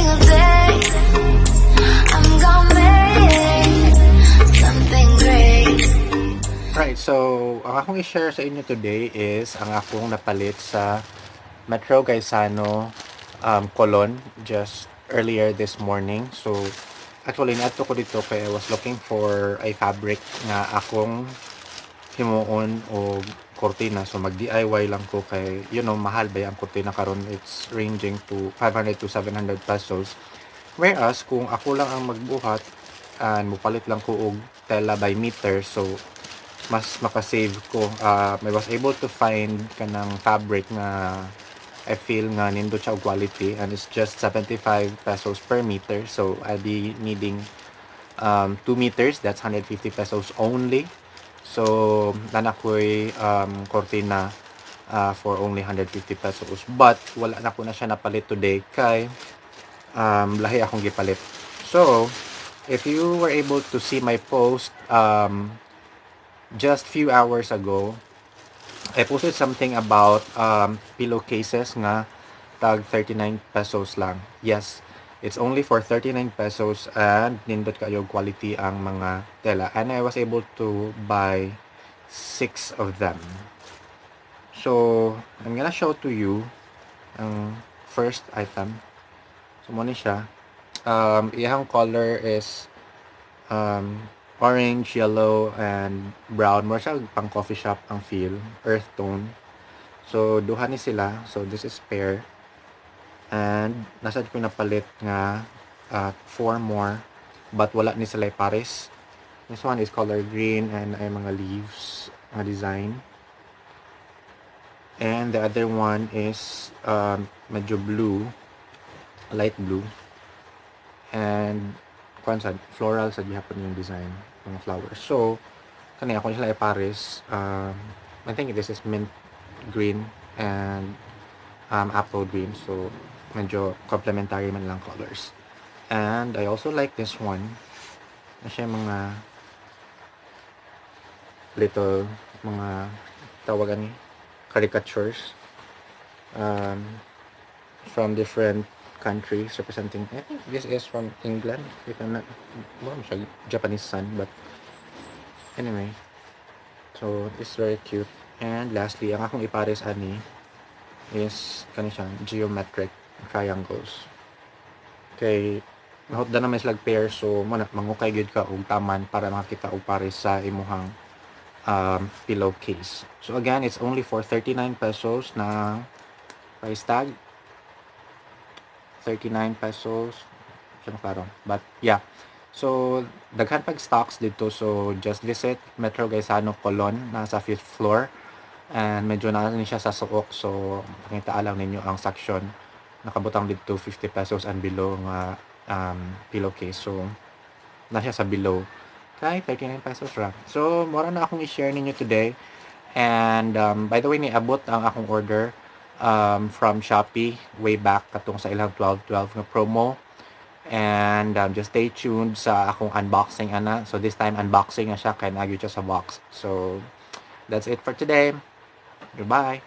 today. I'm gonna make something great. Right, so ang akong i-share sa inyo today is ang akong napalit sa Metro Gaisano Colon just earlier this morning. So actually naadto ko dito kaya I was looking for a fabric nga akong himuon o kortina. So mag-DIY lang ko kay mahal ba ang kortina karon, it's ranging to 500 to 700 pesos. Whereas kung ako lang ang magbuhat and mupalit lang ko og tela by meter, so mas makasave ko. I was able to find kanang fabric na I feel nga nindot siya og quality, and it's just 75 pesos per meter. So I'll be needing 2 meters, that's 150 pesos only. So nana ko'y kortina for only 150 pesos. But wala na ko na siya napalit today kay lahi akong gipalit. So if you were able to see my post just few hours ago, I posted something about pillowcases nga tag 39 pesos lang. Yes, it's only for 39 pesos and nindot kayo quality ang mga tela. And I was able to buy 6 of them. So, I'm gonna show to you ang first item. So, muna siya. Iyang color is orange, yellow, and brown. More siya pang coffee shop ang feel. Earth tone. So, duha ni sila. So, this is pair. And, nasa ko napalit nga 4 more. But wala ni sila pares. This one is color green and ay mga leaves nga design. And the other one is medyo blue. Light blue. And floral sa gihapon yung design ng flowers. So kanina kung sila ipares, I think this is mint green and apple green, so medyo complementary man lang colors. And I also like this one na siya mga little mga tawagan ni caricatures from different countries representing. I think this is from England, if I'm not well, Japanese sun, but anyway, so it's very cute. And lastly, ang akong ipares ani is kani siya geometric triangles. Okay, nahot na naman sila pair, so mangukay gyud ka og taman para makita og pares sa imuhang pillowcase. So again, it's only for 39 pesos na price tag. 39 pesos. But yeah. So daghan pag stocks dito, so just visit Metro Gaisano Colon, nasa 5th floor. And medyo na siya sa suok, so makita lang ninyo ang section. Nakabutang dito 50 pesos and below nga pillowcase. So na siya sa below. Kay 39 pesos ra. So mura na akong i-share ninyo today. And by the way, niabot ang akong order from Shopee way back katong sa ilang 12/12 nga promo. And just stay tuned sa akong unboxing ana. So this time unboxing na siya kay nagyo siya sa box. So that's it for today. Goodbye.